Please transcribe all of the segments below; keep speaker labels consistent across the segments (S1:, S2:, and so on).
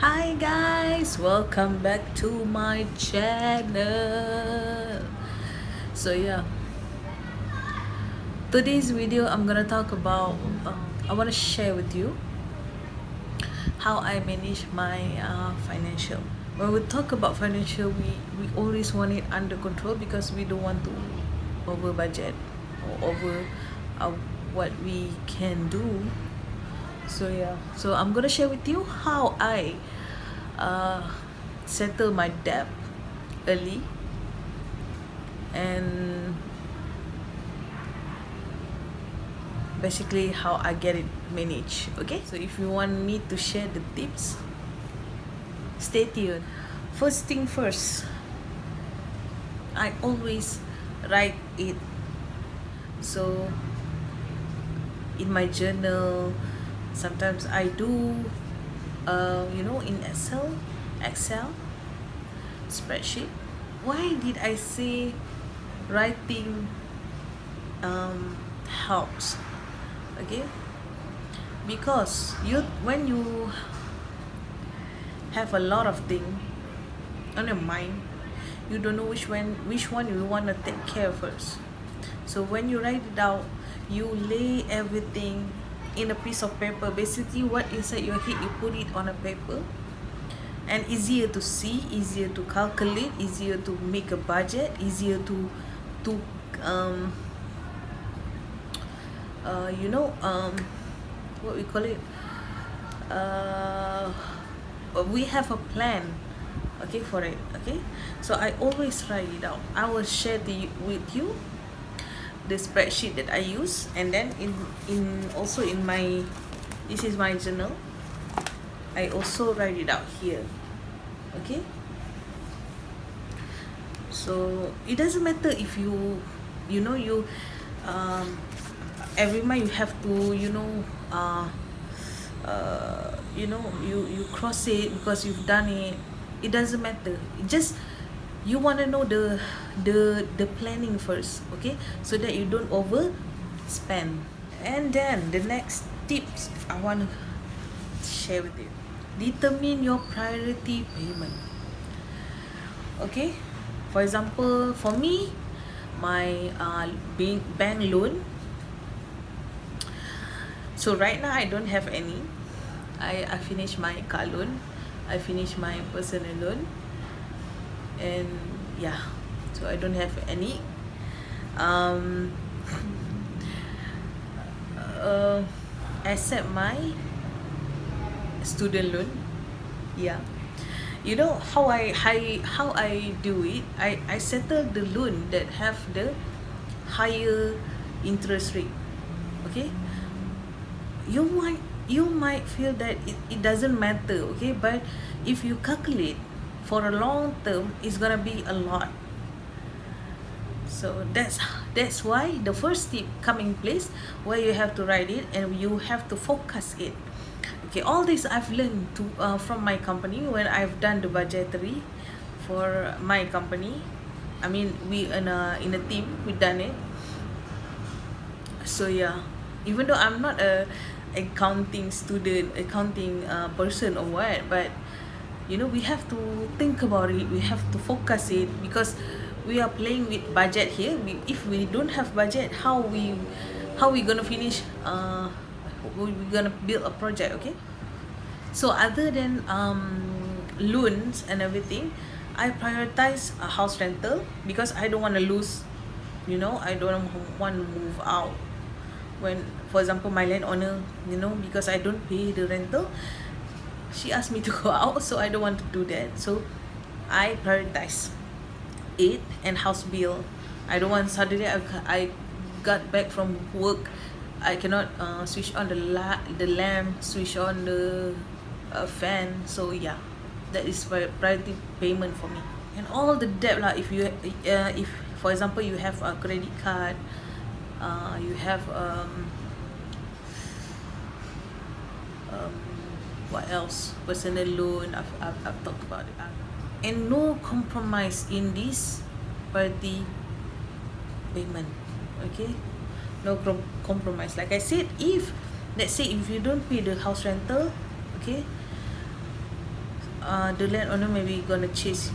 S1: Hi guys, welcome back to my channel. So yeah, today's video I'm gonna talk about I want to share with you how I manage my financial. When we talk about financial, we always want it under control because we don't want to over budget or over uh, what we can do. So yeah, so I'm gonna share with you how I uh, settle my debt early, and basically how I get it managed. Okay, so if you want me to share the tips, stay tuned. First thing first, I always write it. So in my journal, sometimes I do in Excel spreadsheet. Why did I say writing helps? Okay, because when you have a lot of things on your mind, you don't know which one you want to take care first. So when you write it out, you lay everything in a piece of paper. Basically what inside your head, you put it on a paper, and easier to see, easier to calculate, easier to make a budget, easier to um what we call it, uh we have a plan, okay, for it. Okay, so I always write it out. I will share with you the spreadsheet that I use, and then in also in my, this is my journal, I also write it out here. Okay, so it doesn't matter if you every month you have to you cross it because you've done it. It doesn't matter. It just, you want to know the planning first, okay, so that you don't overspend. And then the next tips I want to share with you: determine your priority payment. Okay, for example, for me, my bank loan. So right now I don't have any. I finished my car loan, I finished my personal loan, and yeah, so I don't have any except my student loan. Yeah, you know how I do it. I settle the loan that have the higher interest rate. Okay, you might feel that it doesn't matter, okay, but if you calculate for a long term, it's gonna be a lot. So that's why the first tip come in place, where you have to write it and you have to focus it. Okay, all this I've learned from my company when I've done the budgetary for my company. I mean, we in a team, we done it. So yeah, even though I'm not a accounting person or what, but we have to think about it, we have to focus it, because we are playing with budget here. If we don't have budget, how we gonna finish, we gonna build a project. Okay, so other than loans and everything, I prioritize a house rental because I don't want to lose, I don't want to move out. When, for example, my landowner, because I don't pay the rental, she asked me to go out, so I don't want to do that. So I prioritize it and house bill. I don't want suddenly I got back from work, I cannot switch on the lamp, switch on the fan. So yeah, that is priority payment for me. And all the debt, like if for example you have a credit card, you have what else, personal loan, I've talked about it. And no compromise in this priority payment. Okay, no compromise. Like I said, if let's say if you don't pay the house rental, okay, the landowner maybe gonna chase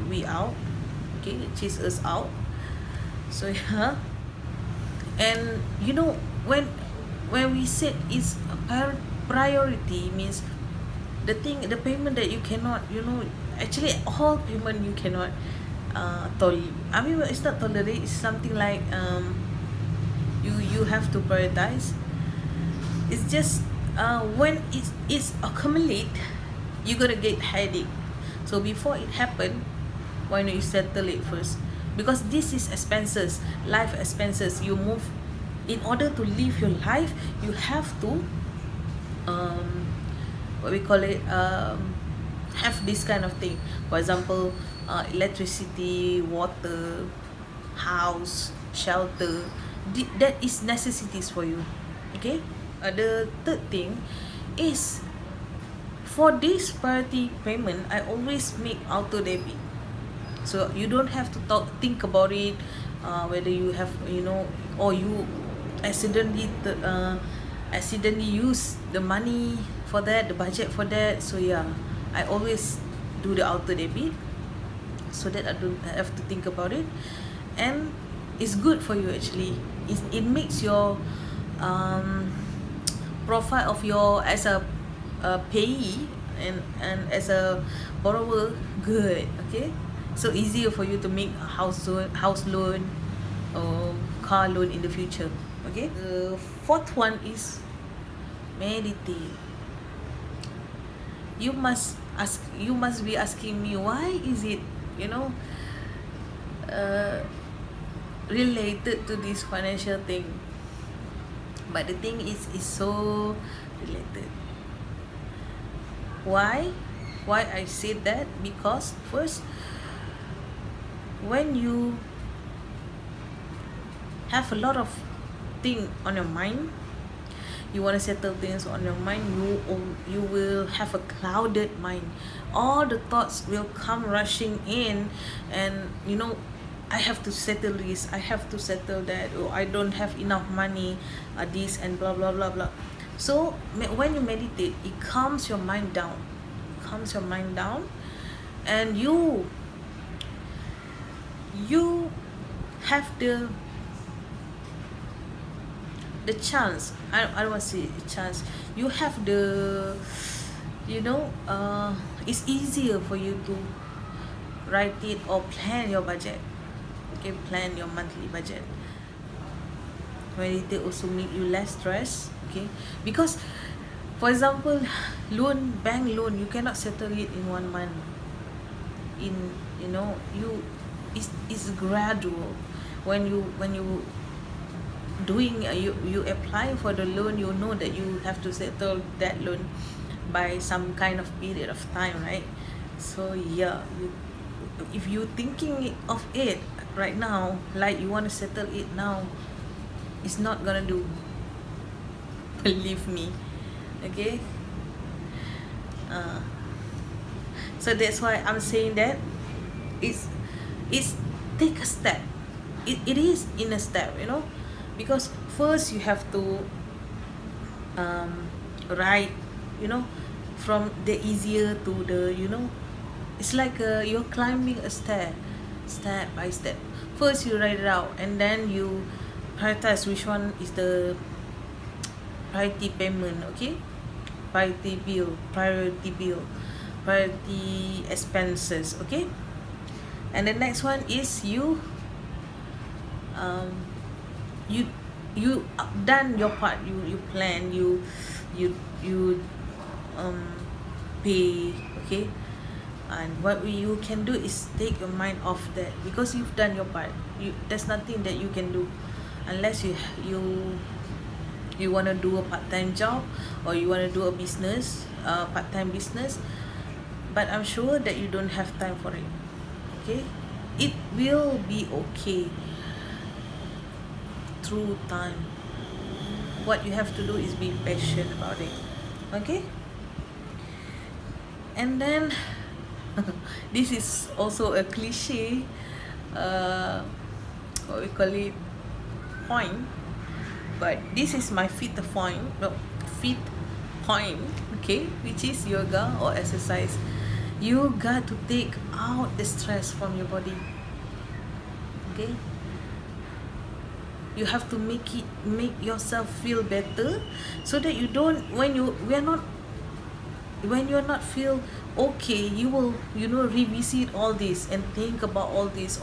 S1: we out, okay, chase us out. So yeah. And when we said it's a priority, means the payment that you cannot, actually all payment you cannot I mean, it's not tolerate, it's something like you have to prioritize. It's just when it's accumulate, you're gonna get headache. So before it happen, why not you settle it first? Because this is expenses, life expenses. You move, in order to live your life, you have to what we call it, have this kind of thing. For example, electricity, water, house, shelter. That is necessities for you. Okay. The third thing is, for this priority payment, I always make auto debit. So you don't have to think about it, whether you have, or you accidentally use the money for that, the budget for that. So yeah, I always do the auto debit, so that I don't have to think about it. And it's good for you actually. It makes your profile of your as a payee and as a borrower good. Okay, so easier for you to make a house loan or car loan in the future. Okay, the fourth one is meditate. You must be asking me, why is it, uh, related to this financial thing? But the thing is so related. Why I say that? Because first, when you have a lot of things on your mind, you want to settle things on your mind, you will have a clouded mind. All the thoughts will come rushing in, and I have to settle this, I have to settle that, or I don't have enough money, this and blah blah blah blah. So when you meditate, it calms your mind down, and you have the chance. I don't want to say chance. You have the, it's easier for you to write it or plan your budget. Okay, plan your monthly budget. Meditate also make you less stress. Okay, because for example, bank loan, you cannot settle it in 1 month. It's gradual. When you doing you apply for the loan, you know that you have to settle that loan by some kind of period of time, right? So yeah, if you thinking of it right now, like you want to settle it now, it's not gonna do. Believe me. Okay. So that's why I'm saying that it's take a step. It is in a step, because first you have to write, from the easier to the, it's like you're climbing a step by step. First you write it out, and then you prioritize which one is the priority payment. Okay, priority expenses. Okay, and the next one is you done your part. You plan, you pay. Okay, and what you can do is take your mind off that, because you've done your part. There's nothing that you can do unless you want to do a part-time job, or you want to do a business, part-time business. But I'm sure that you don't have time for it. Okay, it will be okay through time. What you have to do is be patient about it. Okay, and then this is also a cliche, what we call it, point, but this is my fifth point, okay, which is yoga or exercise. You got to take out the stress from your body. Okay, you have to make yourself feel better, so that you don't, when you're not feel okay, you will, revisit all this and think about all this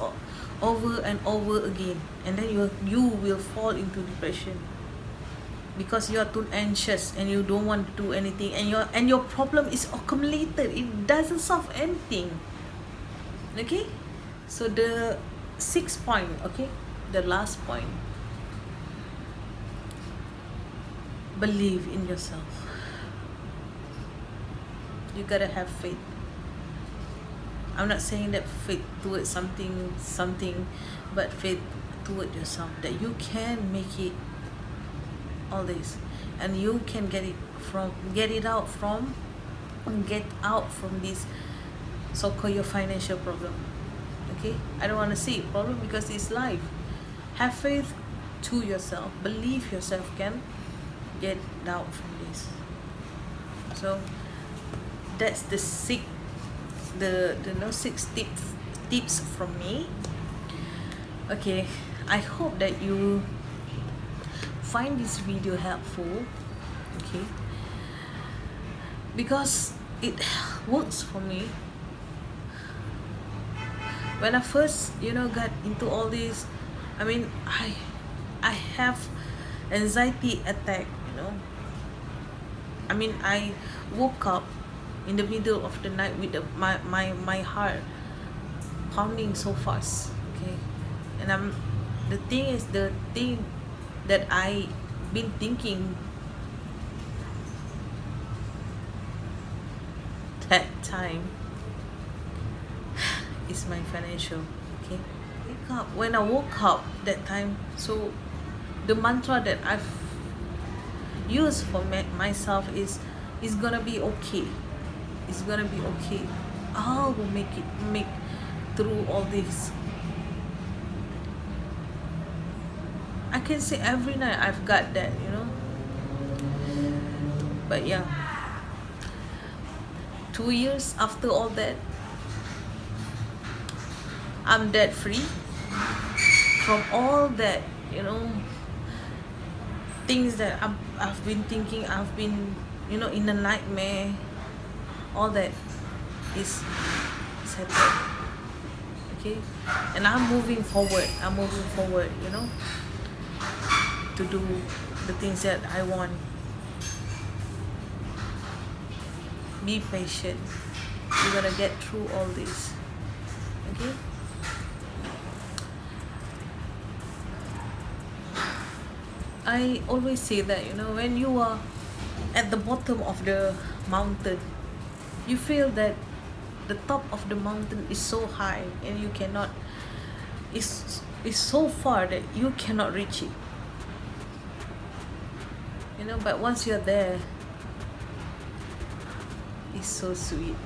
S1: over and over again, and then you will fall into depression, because you are too anxious and you don't want to do anything, and your problem is accumulated, it doesn't solve anything. Okay, so the sixth point, okay, the last point, believe in yourself. You gotta have faith. I'm not saying that faith towards something, but faith toward yourself, that you can make it, all this, and you can get out from this so-called your financial problem. Okay, I don't want to say problem, because it's life. Have faith to yourself, believe yourself can get out from this. So that's the six tips from me. Okay, I hope that you find this video helpful. Okay, because it works for me. When I first got into all this, I mean, I have anxiety attack. I mean, I woke up in the middle of the night with my heart pounding so fast. Okay, and the thing that I been thinking that time is my financial. Okay, wake up. When I woke up that time, so the mantra that I've used for myself is, it's gonna be okay, it's gonna be okay, I will make through all this. I can say every night I've got that, but yeah, 2 years after all that, I'm debt free from all that, things that I've been thinking, I've been, in a nightmare. All that is settled. Okay, and I'm moving forward, to do the things that I want. Be patient, you're gonna get through all this. Okay, I always say that, when you are at the bottom of the mountain, you feel that the top of the mountain is so high and you cannot, it's so far that you cannot reach it. But once you're there, it's so sweet.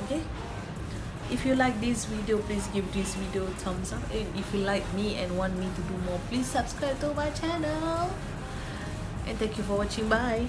S1: Okay, if you like this video, please give this video a thumbs up, and if you like me and want me to do more, please subscribe to my channel, and thank you for watching. Bye.